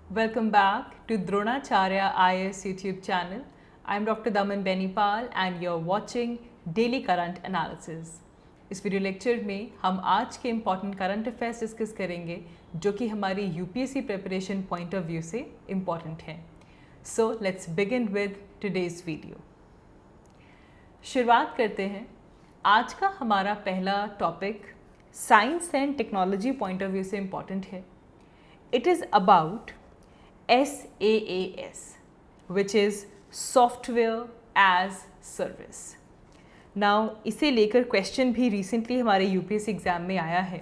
Welcome back to Dronacharya IAS YouTube channel. I'm Dr. Daman Benipal and you're watching Daily Current Analysis. इस video lecture में हम आज के important current affairs discuss करेंगे जो कि हमारी UPSC preparation point of view से इम्पॉर्टेंट हैं. So let's begin with today's video. शुरुआत करते हैं. आज का हमारा पहला topic science and technology point of view से इम्पॉर्टेंट है. It is about SaaS, which is Software as Service. Now इसे लेकर क्वेश्चन भी रिसेंटली हमारे यूपीएससी एग्जाम में आया है.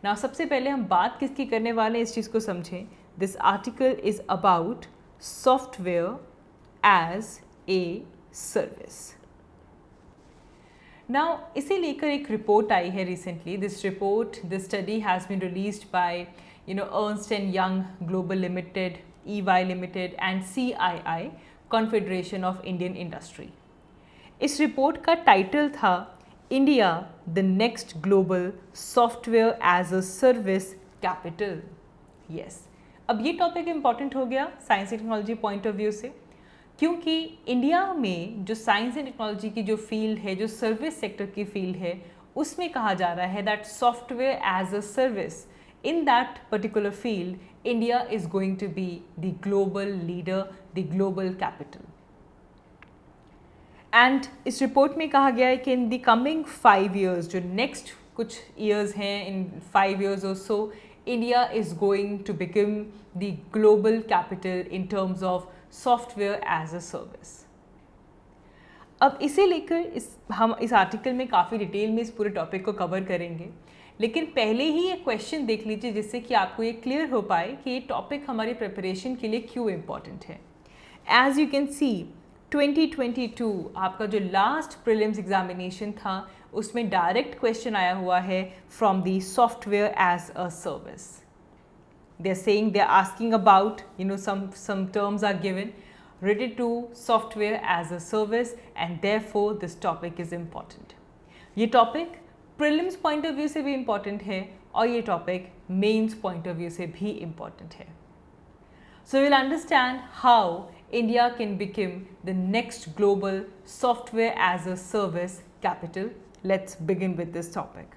Now सबसे पहले हम बात किसकी करने वाले हैं इस चीज़ को समझें. This article is about software as a service. Now इसे लेकर एक रिपोर्ट आई है recently. This report, this study has been released by Ernst & Young Global Limited, EY Limited and CII, Confederation of Indian Industry. इस report का title था India the next global software as a service capital. Yes, अब ये topic important हो गया science and technology point of view से, क्योंकि India में जो साइंस एंड टेक्नोलॉजी की जो फील्ड है, जो सर्विस सेक्टर की फील्ड है, उसमें कहा जा रहा है that software as a service, in that particular field, India is going to be the global leader, the global capital. And इस रिपोर्ट में कहा गया है कि in the coming 5 years, जो next कुछ years हैं, in 5 years or so, India is going to become the global capital in terms of software as a service. अब इसे लेकर हम इस आर्टिकल में काफ़ी डिटेल में इस पूरे टॉपिक को कवर करेंगे, लेकिन पहले ही एक क्वेश्चन देख लीजिए जिससे कि आपको ये क्लियर हो पाए कि ये टॉपिक हमारी प्रिपरेशन के लिए क्यों इम्पॉर्टेंट है. एज यू कैन सी 2022 आपका जो लास्ट प्रीलिम्स एग्जामिनेशन था उसमें डायरेक्ट क्वेश्चन आया हुआ है from the software as a service. They are saying, they are asking about some terms are given related to software as a service and therefore this topic is important. ये topic prelims point of view से भी important है और ये topic mains point of view से भी important है. So will understand how India can become the next global software as a service capital. Let's begin with this topic.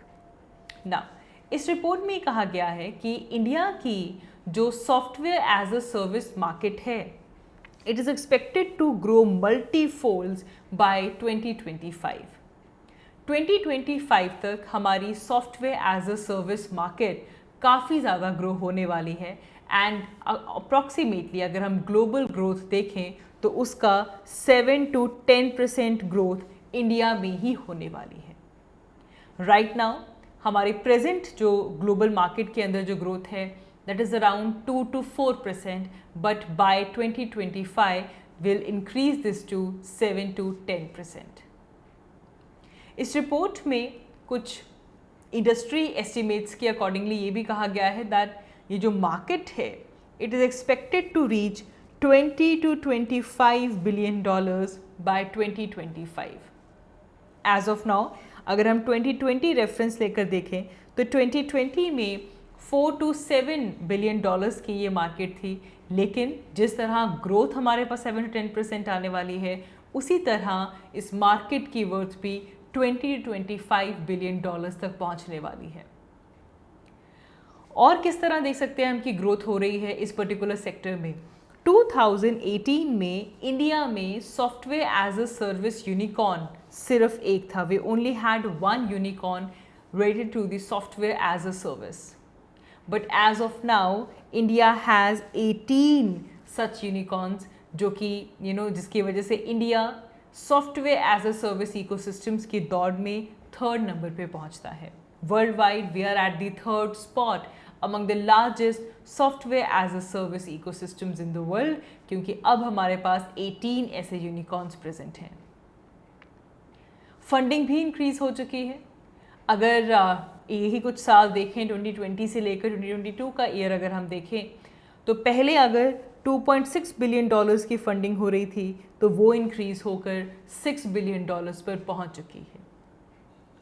Now इस report में कहा गया है कि इंडिया की जो software as a service market है, it is expected to grow multifolds by 2025. 2025 तक हमारी software as a service market काफ़ी ज़्यादा ग्रो होने वाली है. एंड अप्रॉक्सीमेटली अगर हम ग्लोबल ग्रोथ देखें तो उसका 7 to 10% ग्रोथ इंडिया में ही होने वाली है. राइट नाउ हमारे प्रेजेंट जो ग्लोबल मार्केट के अंदर जो ग्रोथ है that is around 2 to 4%, but by 2025 will increase this to 7 to 10%. इस रिपोर्ट में कुछ इंडस्ट्री एस्टिमेट्स के अकॉर्डिंगली ये भी कहा गया है दैट ये जो मार्केट है it is expected to reach 20 to 25 billion dollars by 2025. As of now अगर हम 2020 रेफरेंस लेकर देखें तो 2020 में 4 to 7 बिलियन डॉलर्स की ये मार्केट थी, लेकिन जिस तरह ग्रोथ हमारे पास 7 to 10% आने वाली है, उसी तरह इस मार्केट की वर्थ भी 20 to 25 बिलियन डॉलर्स तक पहुंचने वाली है. और किस तरह देख सकते हैं हम कि ग्रोथ हो रही है इस पर्टिकुलर सेक्टर में. 2018 में इंडिया में software as a service unicorn सिर्फ एक था. We only had one unicorn related to the software as a service, but as of now India has 18 such unicorns, जो कि जिसकी वजह से India software as a service ecosystems की दौड़ में 3rd नंबर पे पहुंचता है. World wide we are at the 3rd spot among the largest software as a service ecosystems in the world, क्योंकि अब हमारे पास 18 ऐसे यूनिकॉर्न्स प्रेजेंट हैं. फंडिंग भी इंक्रीज हो चुकी है. अगर यही कुछ साल देखें 2020 से लेकर 2022 का ईयर अगर हम देखें तो पहले अगर 2.6 बिलियन डॉलर्स की फंडिंग हो रही थी तो वो इंक्रीज होकर 6 बिलियन डॉलर्स पर पहुंच चुकी है.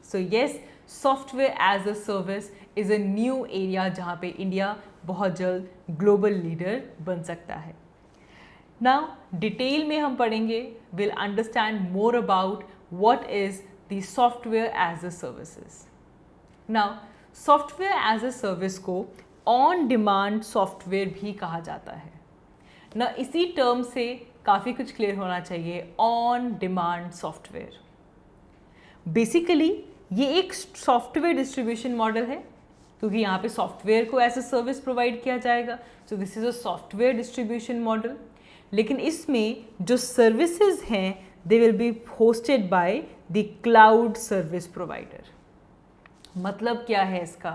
So yes, software as a service is a new area जहाँ पे इंडिया बहुत जल्द ग्लोबल लीडर बन सकता है. नाउ डिटेल में हम पढ़ेंगे, will understand more about what is the software as a services. Now software as a service को ऑन डिमांड सॉफ्टवेयर भी कहा जाता है ना. इसी टर्म से काफ़ी कुछ क्लियर होना चाहिए. ऑन डिमांड सॉफ्टवेयर बेसिकली ये एक सॉफ्टवेयर डिस्ट्रीब्यूशन मॉडल है, क्योंकि यहाँ पे सॉफ्टवेयर को एज अ सर्विस प्रोवाइड किया जाएगा. So this is a software distribution model. लेकिन इसमें जो सर्विसेज हैं they will be hosted by the cloud service provider. मतलब क्या है इसका,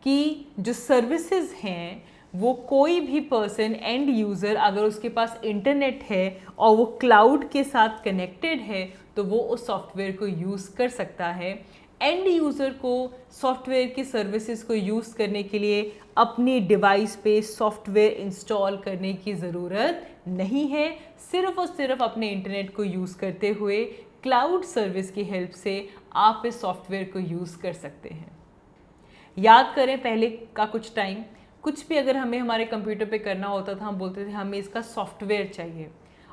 कि जो सर्विसेज हैं वो कोई भी पर्सन एंड यूज़र अगर उसके पास इंटरनेट है और वो क्लाउड के साथ कनेक्टेड है तो वो उस सॉफ्टवेयर को यूज़ कर सकता है. एंड यूज़र को सॉफ्टवेयर की सर्विसेज को यूज़ करने के लिए अपनी डिवाइस पे सॉफ्टवेयर इंस्टॉल करने की ज़रूरत नहीं है. सिर्फ और सिर्फ अपने इंटरनेट को यूज़ करते हुए क्लाउड सर्विस की हेल्प से आप इस सॉफ्टवेयर को यूज़ कर सकते हैं. याद करें पहले का कुछ टाइम, कुछ भी अगर हमें हमारे कंप्यूटर पे करना होता था, हम बोलते थे हमें इसका सॉफ्टवेयर चाहिए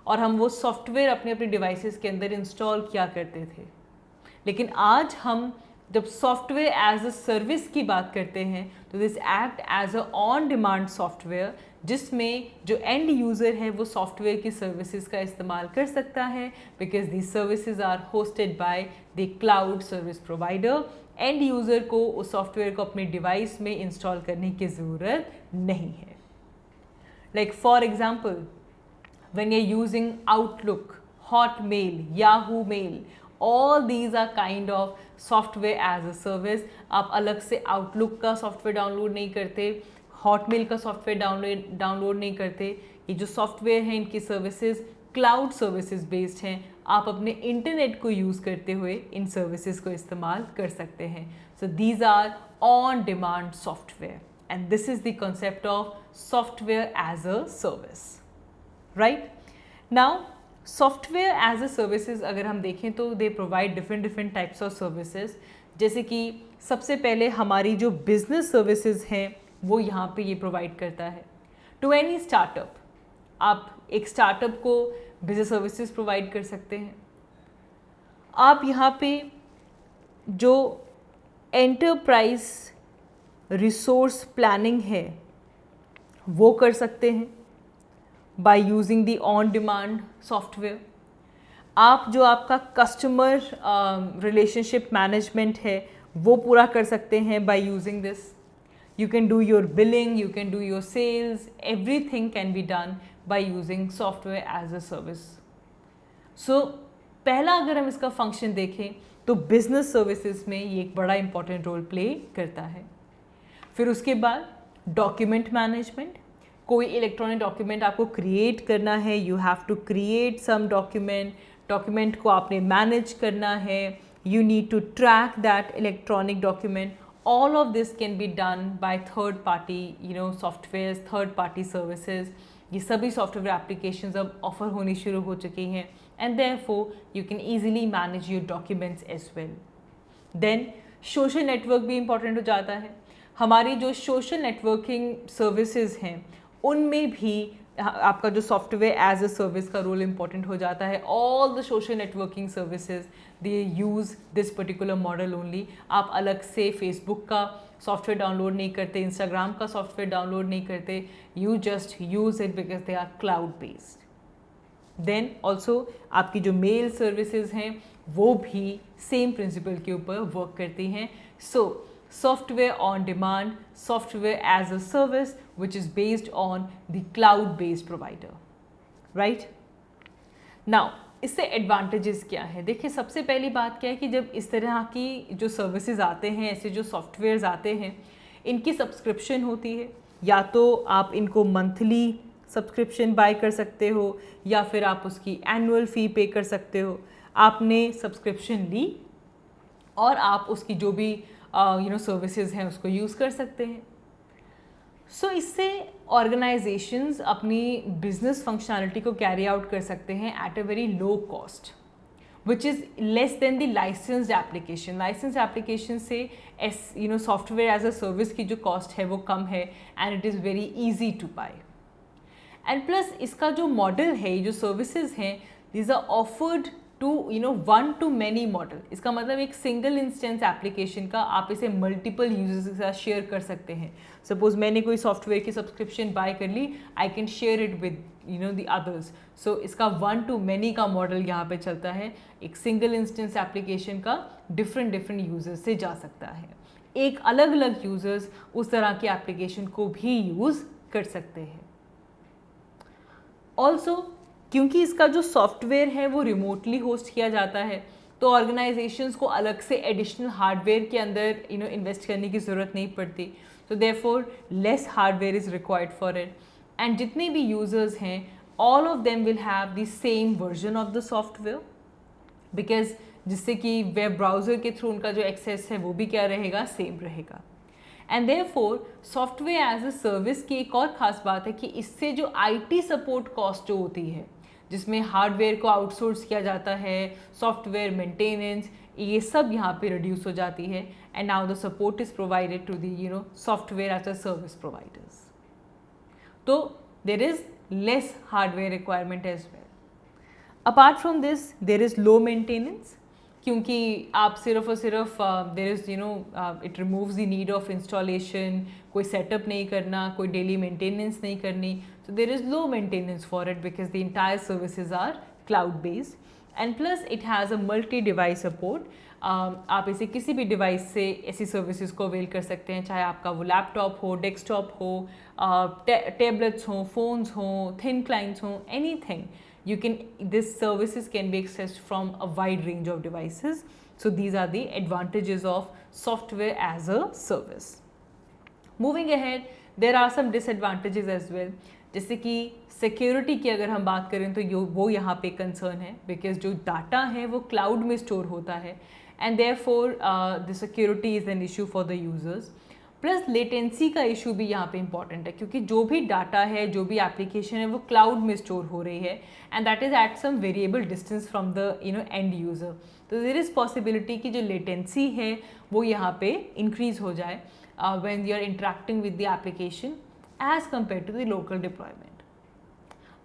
और हम वो सॉफ्टवेयर अपने अपने डिवाइसेस के अंदर इंस्टॉल किया करते थे. लेकिन आज हम जब सॉफ्टवेयर एज अ सर्विस की बात करते हैं तो this act as a on demand software, जिसमें जो एंड यूज़र है वो सॉफ्टवेयर की सर्विसेज का इस्तेमाल कर सकता है, because the services are hosted by the cloud service provider. End user को उस सॉफ्टवेयर को अपने डिवाइस में इंस्टॉल करने की ज़रूरत नहीं है. Like for example, when you're using Outlook, Hotmail, Yahoo Mail, all these are kind of software as a service. आप अलग से Outlook का सॉफ्टवेयर डाउनलोड नहीं करते, Hotmail का सॉफ्टवेयर डाउनलोड नहीं करते. ये जो सॉफ्टवेयर हैं इनकी सर्विसेज क्लाउड सर्विसेज बेस्ड हैं. आप अपने इंटरनेट को यूज़ करते हुए इन सर्विसेज को इस्तेमाल कर सकते हैं. So these are on demand software and this is the concept of software as a service. Right now software as a services अगर हम देखें तो they provide different types of services. जैसे कि सबसे पहले हमारी जो बिजनेस सर्विसेज हैं वो यहाँ पे ये प्रोवाइड करता है. टू एनी स्टार्टअप, आप एक स्टार्टअप को बिजनेस सर्विसेज प्रोवाइड कर सकते हैं. आप यहाँ पे जो एंटरप्राइज रिसोर्स प्लानिंग है वो कर सकते हैं by using the on demand software. आप जो आपका कस्टमर रिलेशनशिप मैनेजमेंट है वो पूरा कर सकते हैं by using this. You can do your billing, you can do your sales, everything can be done by using software as a service. So पहला अगर हम इसका फंक्शन देखें तो बिजनेस सर्विसेज में ये एक बड़ा इंपॉर्टेंट रोल प्ले करता है. फिर उसके बाद डॉक्यूमेंट मैनेजमेंट. कोई इलेक्ट्रॉनिक डॉक्यूमेंट आपको क्रिएट करना है, you have to create some document को आपने मैनेज करना है, you need to track that electronic document. All of this can be done by third party software, third party services. ये सभी सॉफ्टवेयर एप्लीकेशंस अब ऑफर होनी शुरू हो चुकी हैं and therefore you can easily manage your documents as well. Then social network भी important हो जाता है. हमारी जो सोशल नेटवर्किंग सर्विसेज हैं उनमें भी आपका जो सॉफ्टवेयर एज अ सर्विस का रोल इम्पॉर्टेंट हो जाता है. All the social networking services they use this particular model only. आप अलग से फेसबुक का सॉफ्टवेयर डाउनलोड नहीं करते, इंस्टाग्राम का सॉफ्टवेयर डाउनलोड नहीं करते, you just use it because they are cloud based. Then also आपकी जो मेल सर्विसेज हैं वो भी सेम प्रिंसिपल के ऊपर वर्क करती हैं. सो software on demand, software as a service which is based on the cloud based provider. Right now इससे एडवांटेजेस क्या है. देखिए सबसे पहली बात क्या है कि जब इस तरह की जो सर्विसेज आते हैं, ऐसे जो सॉफ्टवेयर्स आते हैं, इनकी सब्सक्रिप्शन होती है. या तो आप इनको मंथली सब्सक्रिप्शन बाय कर सकते हो या फिर आप उसकी एनुअल फ़ी पे कर सकते हो. आपने सब्सक्रिप्शन ली और आप उसकी जो भी सर्विसेज हैं उसको यूज़ कर सकते हैं. सो इससे ऑर्गेनाइजेशंस अपनी बिजनेस फंक्शनैलिटी को कैरी आउट कर सकते हैं at a very low cost. which is less than the licensed application. Licensed application से software as a service की जो cost है वो कम है and it is very easy to buy. And plus इसका जो model है, जो services हैं, these are offered to one to many model. इसका मतलब एक सिंगल इंस्टेंस एप्लीकेशन का आप इसे मल्टीपल यूजर्स के साथ शेयर कर सकते हैं. सपोज मैंने कोई सॉफ्टवेयर की सब्सक्रिप्शन बाय कर ली, I can share it with the others. So इसका वन टू मैनी का मॉडल यहाँ पे चलता है. एक सिंगल इंस्टेंस एप्लीकेशन का डिफरेंट यूजर्स से जा सकता है. एक अलग अलग यूजर्स उस तरह की एप्लीकेशन को भी यूज़ कर सकते हैं. ऑल्सो क्योंकि इसका जो सॉफ्टवेयर है वो रिमोटली होस्ट किया जाता है, तो ऑर्गेनाइजेशंस को अलग से एडिशनल हार्डवेयर के अंदर इन्वेस्ट करने की ज़रूरत नहीं पड़ती. So therefore less hardware is required for it. And जितने भी यूजर्स हैं, all of them will have the same version of the software, because जिससे कि वेब ब्राउज़र के थ्रू उनका जो एक्सेस है वो भी क्या रहेगा, सेम रहेगा. And therefore software as a service की एक और ख़ास बात है कि इससे जो IT सपोर्ट कॉस्ट जो होती है, जिसमें हार्डवेयर को आउटसोर्स किया जाता है, सॉफ्टवेयर मेंटेनेंस, ये सब यहाँ पे रिड्यूस हो जाती है. And now the support is provided to the software as a service providers. तो there is less hardware requirement as well. Apart from this there is low maintenance, क्योंकि आप सिर्फ और सिर्फ there is it removes the need of installation, कोई setup नहीं करना, कोई डेली मेंटेनेंस नहीं करनी. So there is low maintenance for it because the entire services are cloud based. And plus it has a multi-device support. आप इसे किसी भी डिवाइस से ऐसी सर्विसेज को अवेल कर सकते हैं, चाहे आपका वो लैपटॉप हो, डेस्कटॉप हो, टैबलेट्स हों, फ़ोन्स हों, थिन क्लाइंट्स हों, anything. You can, this services can be accessed from a wide range of devices. So these are the advantages of software as a service. Moving ahead, there are some disadvantages as well. जैसे कि security की अगर हम बात करें तो वो यहाँ पे कंसर्न है, बिकॉज जो डाटा है वो क्लाउड में स्टोर होता है and therefore the security is an issue for the users. Plus latency का इशू भी यहाँ पे इंपॉर्टेंट है, क्योंकि जो भी डाटा है, जो भी एप्लीकेशन है, वो क्लाउड में स्टोर हो रही है and that is at some variable distance from the end user. तो देयर इज़ पॉसिबिलिटी कि जो लेटेंसी है वो यहाँ पे इंक्रीज़ हो जाए when you are interacting with the application as compare to the local deployment.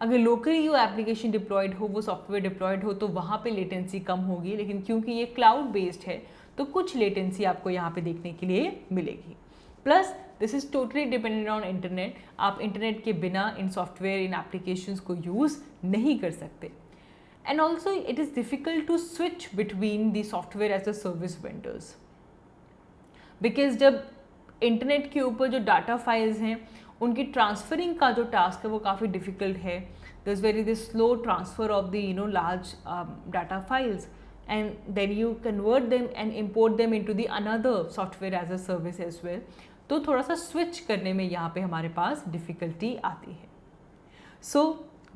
अगर लोकली वो एप्लीकेशन डिप्लॉयड हो, वो सॉफ्टवेयर डिप्लॉयड हो, तो वहाँ पे लेटेंसी कम होगी, लेकिन क्योंकि ये क्लाउड बेस्ड है तो कुछ लेटेंसी आपको यहाँ पे देखने के लिए मिलेगी. Plus this is totally dependent on internet. आप इंटरनेट के बिना इन सॉफ्टवेयर, इन एप्लीकेशंस को यूज़ नहीं कर सकते. And also it is difficult to switch between the software as a service vendors, because जब इंटरनेट के ऊपर जो डाटा फाइल्स हैं उनकी ट्रांसफरिंग का जो टास्क है वो काफ़ी डिफ़िकल्ट है. There is very the slow transfer of the large data files and then you convert them and import them into the another software as a service as well. तो थोड़ा सा switch करने में यहाँ पे हमारे पास डिफ़िकल्टी आती है. So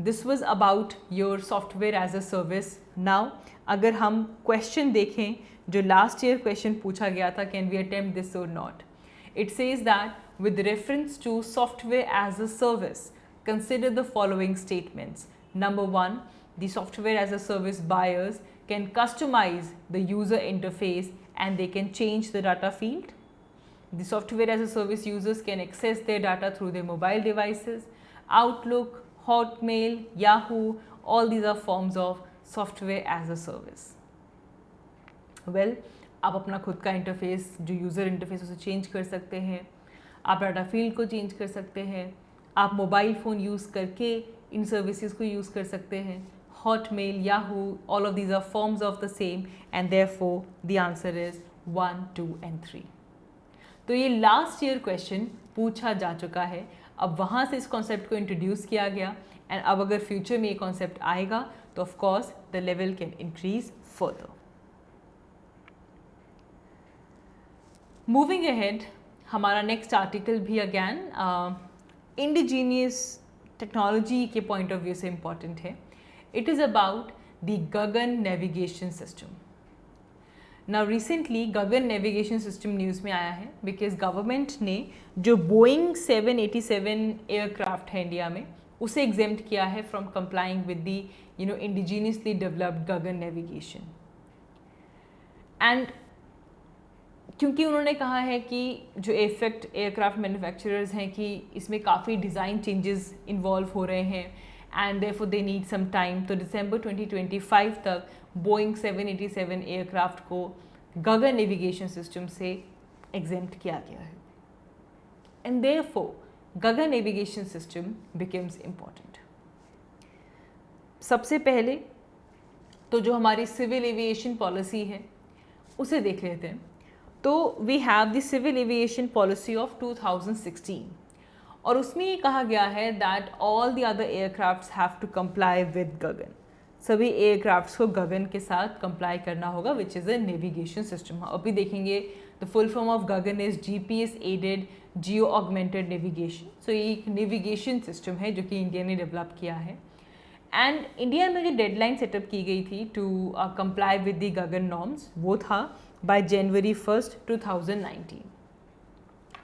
this was about your software as a service. Now अगर हम क्वेश्चन देखें, जो लास्ट ईयर क्वेश्चन पूछा गया था, कैन वी अटेम्प्ट दिस और not. It says that with reference to software as a service, consider the following statements. Number one, the software as a service buyers can customize the user interface and they can change the data field. The software as a service users can access their data through their mobile devices. Outlook, Hotmail, Yahoo, all these are forms of software as a service. Well, आप अपना खुद का interface, जो user interface, उसे change कर सकते हैं. आप डाटा फील्ड को चेंज कर सकते हैं. आप मोबाइल फ़ोन यूज़ करके इन सर्विसेज को यूज़ कर सकते हैं. Hotmail, Yahoo, all of these are forms of the same and therefore the answer is 1, 2 and 3. तो ये लास्ट ईयर क्वेश्चन पूछा जा चुका है. अब वहाँ से इस कॉन्सेप्ट को इंट्रोड्यूस किया गया एंड अब अगर फ्यूचर में ये कॉन्सेप्ट आएगा तो of course the level can increase further. Moving ahead, हमारा नेक्स्ट आर्टिकल भी अगैन इंडिजीनियस टेक्नोलॉजी के पॉइंट ऑफ व्यू से इम्पॉर्टेंट है. It is about the Gagan navigation system. Now recently Gagan navigation system news में आया है बिकॉज गवर्नमेंट ने जो बोइंग 787 एयरक्राफ्ट है इंडिया में, उसे एग्जेम्प्ट किया है from complying with the indigenously developed Gagan navigation. And क्योंकि उन्होंने कहा है कि जो इफेक्ट एयरक्राफ्ट मैन्युफैक्चरर्स हैं कि इसमें काफ़ी डिज़ाइन चेंजेस इन्वॉल्व हो रहे हैं and therefore they need some time, तो दिसंबर 2025 तक बोइंग 787 एयरक्राफ्ट को गगन नेविगेशन सिस्टम से एग्जेम्प्ट किया गया है and therefore GAGAN navigation system becomes important. सबसे पहले तो जो हमारी सिविल एविएशन पॉलिसी है उसे देख लेते हैं। तो we have the civil aviation policy of 2016 और उसमें ये कहा गया है that all the other aircrafts have to comply with GAGAN. सभी एयरक्राफ्ट्स को गगन के साथ कंप्लाई करना होगा which is a navigation system. अभी देखेंगे the full form of GAGAN is GPS aided geo augmented navigation. So ये एक नेविगेशन सिस्टम है जो कि इंडिया ने डेवलप किया है एंड इंडिया में जो डेडलाइन सेटअप की गई थी to comply with the GAGAN norms वो था बाय जनवरी 1, 2019।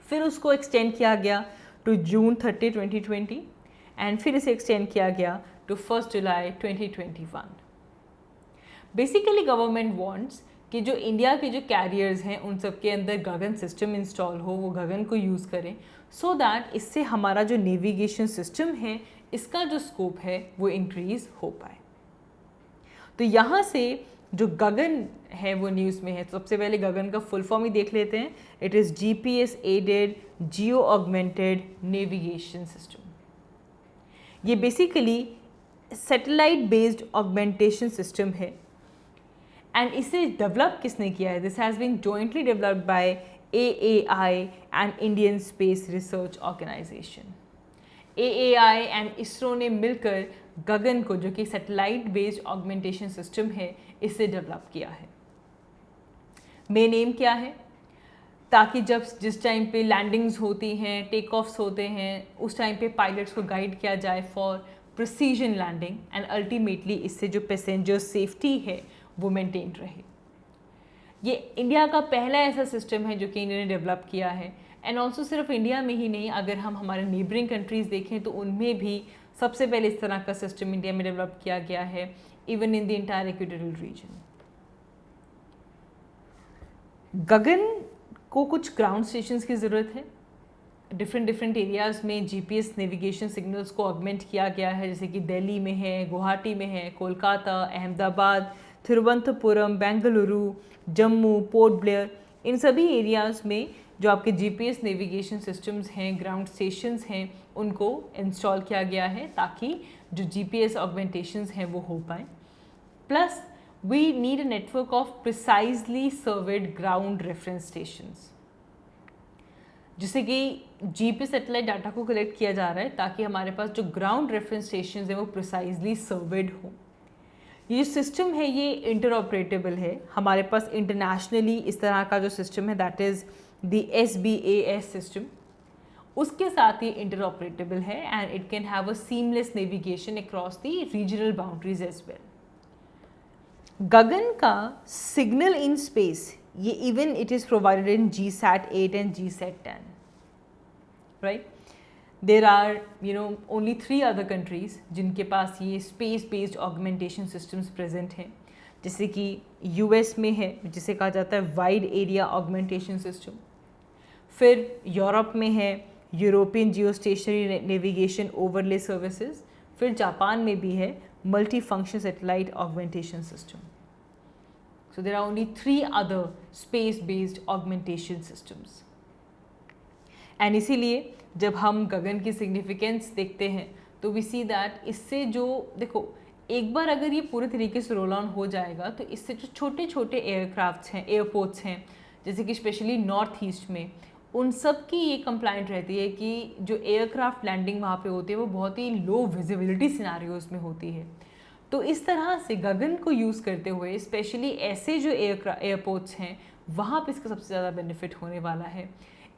फिर उसको एक्सटेंड किया गया टू जून 30, 2020 एंड फिर इसे एक्सटेंड किया गया टू 1 जुलाई 2021। बेसिकली गवर्नमेंट वांट्स कि जो इंडिया के जो कैरियर्स हैं उन सब के अंदर गगन सिस्टम इंस्टॉल हो, वो गगन को यूज़ करें सो दैट इससे हमारा जो नेविगेशन सिस्टम है इसका जो स्कोप है वो इंक्रीज हो पाए। तो यहाँ से जो गगन है वो न्यूज़ में है। तो सबसे पहले गगन का फुल फॉर्म ही देख लेते हैं। It is GPS aided geo augmented navigation system. ये basically satellite based augmentation system है एंड इसे डेवलप किसने किया है? This has been jointly developed by AAI and Indian Space Research Organisation. AAI and ISRO ने मिलकर गगन को, जो कि सैटेलाइट बेस्ड ऑगमेंटेशन सिस्टम है, इसे डेवलप किया है। मेन एम क्या है? ताकि जब जिस टाइम पे लैंडिंग्स होती हैं, टेक ऑफ्स होते हैं, उस टाइम पे पायलट्स को गाइड किया जाए for precision landing and ultimately इससे जो पैसेंजर सेफ्टी है वो मेंटेन रहे। ये इंडिया का पहला ऐसा सिस्टम है जो कि इंडिया ने डेवलप किया है एंड ऑल्सो सिर्फ इंडिया में ही नहीं, अगर हम हमारे नेबरिंग कंट्रीज़ देखें तो उनमें भी सबसे पहले इस तरह का सिस्टम इंडिया में डेवलप किया गया है, even in the entire equatorial region. GAGAN को कुछ ग्राउंड स्टेशंस की ज़रूरत है। डिफरेंट एरियाज़ में जीपीएस नेविगेशन सिग्नल्स को ऑगमेंट किया गया है, जैसे कि दिल्ली में है, गुवाहाटी में है, कोलकाता, अहमदाबाद, तिरुवनंतपुरम, बेंगलुरु, जम्मू, पोर्ट ब्लेयर, इन सभी एरियाज़ में जो आपके जीपीएस नेविगेशन सिस्टम्स हैं, ग्राउंड स्टेशंस हैं, उनको इंस्टॉल किया गया है ताकि जो जीपीएस ऑगमेंटेशंस हैं वो हो पाएँ। Plus we need a network of precisely surveyed ground reference stations, जिससे कि जीपीएस सैटेलाइट डाटा को कलेक्ट किया जा रहा है ताकि हमारे पास जो ग्राउंड रेफरेंस स्टेशन हैं वो प्रिसाइजली सर्वेड हो। ये सिस्टम है ये इंटरऑपरेटेबल है। हमारे पास इंटरनेशनली इस तरह का जो सिस्टम है that is the SBAS system, उसके साथ ये इंटरऑपरेटेबल है and it can have a seamless navigation across the regional boundaries as well. GAGAN का सिग्नल इन स्पेस, ये even it is provided in GSAT 8 and GSAT 10, right. There are only 3 other countries जिनके पास ये space based augmentation systems present हैं, जैसे कि US में है जिसे कहा जाता है वाइड एरिया ऑगमेंटेशन सिस्टम, फिर यूरोप में है European geo stationary navigation overlay services, फिर जापान में भी है multi function satellite augmentation system. So there are only 3 other space based augmentation systems and इसीलिए जब हम गगन की सिग्निफिकेंस देखते हैं तो वी सी दैट इससे जो देखो एक बार अगर ये पूरे तरीके से रोल ऑन हो जाएगा तो इससे जो छोटे छोटे एयरक्राफ्ट्स हैं, एयरपोर्ट्स हैं, जैसे कि स्पेशली नॉर्थ ईस्ट में, उन सब की ये कंप्लाइंट रहती है कि जो एयरक्राफ्ट लैंडिंग वहाँ पे होती है वो बहुत ही लो विजिबिलिटी सिनारियोज में होती है। तो इस तरह से गगन को यूज़ करते हुए स्पेशली ऐसे जो एयरपोर्ट्स हैं वहाँ पे इसका सबसे ज़्यादा बेनिफिट होने वाला है।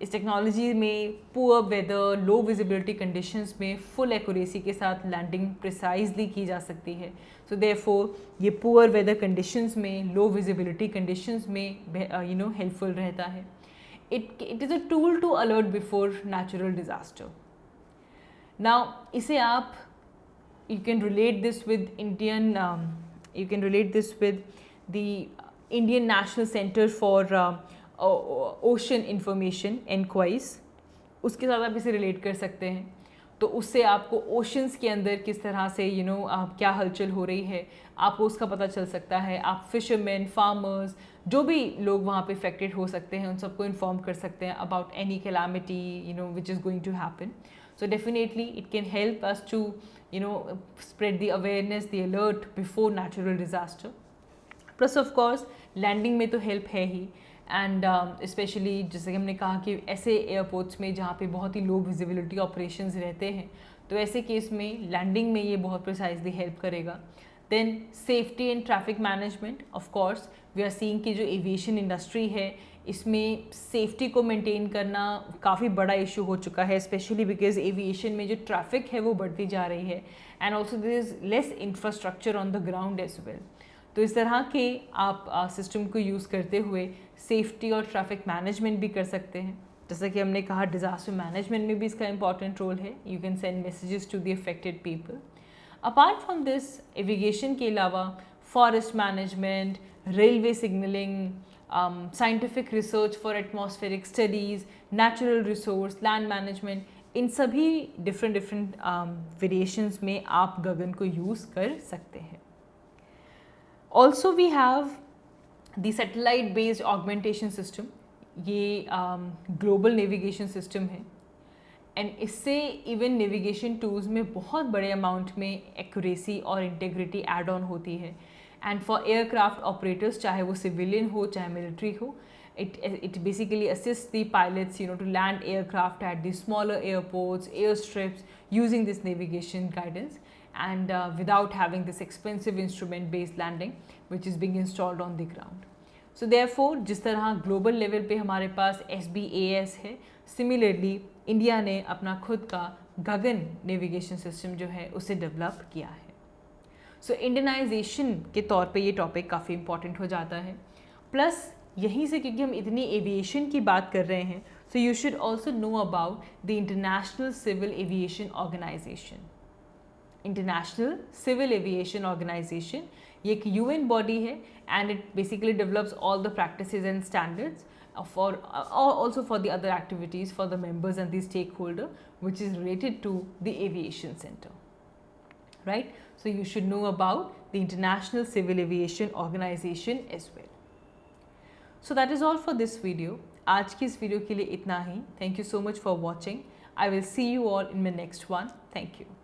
इस टेक्नोलॉजी में poor weather, low visibility conditions में फुल एक्यूरेसी के साथ लैंडिंग प्रिसाइजली की जा सकती है। सो देयरफॉर ये पुअर वेदर कंडीशंस में, लो विजिबिलिटी कंडीशंस में हेल्पफुल रहता है। It is a tool to alert before natural disaster. Now इसे आप you can relate this with you can relate this with the Indian National Center for Ocean Information Enquiries, उसके साथ आप इसे relate कर सकते हैं। तो उससे आपको ओशंस के अंदर किस तरह से क्या हलचल हो रही है आपको उसका पता चल सकता है। आप फिशरमैन, फार्मर्स, जो भी लोग वहाँ पे अफेक्टेड हो सकते हैं उन सबको इन्फॉर्म कर सकते हैं about any calamity which is going to happen. So definitely it can help us to spread the awareness, the alert before natural disaster. Plus of course landing में तो हेल्प है ही, एंड स्पेशली जैसे कि हमने कहा कि ऐसे एयरपोर्ट्स में जहाँ पे बहुत ही लो विजिबिलिटी ऑपरेशंस रहते हैं तो ऐसे केस में लैंडिंग में ये बहुत प्रिसाइजली हेल्प करेगा। Then safety and traffic management, of course we are seeing कि जो एविएशन इंडस्ट्री है इसमें सेफ्टी को मेंटेन करना काफ़ी बड़ा इशू हो चुका है, स्पेशली बिकॉज एविएशन में जो ट्रैफिक है वो बढ़ती जा रही है and also there is less infrastructure on the ground as well. तो इस तरह के आप सिस्टम को यूज़ करते हुए सेफ्टी और ट्रैफिक मैनेजमेंट भी कर सकते हैं। जैसा कि हमने कहा डिज़ास्टर मैनेजमेंट में भी इसका इंपॉर्टेंट रोल है। You can send messages to the affected people. Apart from this navigation के अलावा forest management, railway signalling, scientific research for atmospheric studies, natural resource, land management, इन सभी डिफरेंट वेरिएशंस में आप गगन को यूज़ कर सकते हैं। Also we have the satellite based augmentation system. ये ग्लोबल नेविगेशन सिस्टम है एंड इससे इवन नेविगेशन टूल्स में बहुत बड़े अमाउंट में एक्यूरेसी और इंटेग्रिटी ऐड ऑन होती है। एंड फॉर एयरक्राफ्ट ऑपरेटर्स, चाहे वो सिविलियन हो चाहे मिलिट्री हो, it basically assists the pilots to land aircraft at the smaller airports, airstrips, using this navigation guidance and without having this expensive instrument based landing which is being installed on the ground. So therefore जिस तरह global level पे हमारे पास SBAS है, similarly India ने अपना खुद का गगन navigation system जो है उसे डेवलप किया है। सो इंडियनाइजेशन के तौर पे ये टॉपिक काफ़ी इंपॉर्टेंट हो जाता है। प्लस यहीं से क्योंकि हम इतनी एविएशन की बात कर रहे हैं, so you should also know about the international civil aviation organization. International civil aviation organization ये एक UN बॉडी है and it basically develops all the practices and standards for also for the other activities for the members and the stakeholder which is related to the aviation center, right? So you should know about the International Civil Aviation Organization as well. So that is all for this video. आज की इस video के लिए इतना ही। Thank you so much for watching. I will see you all in my next one. Thank you.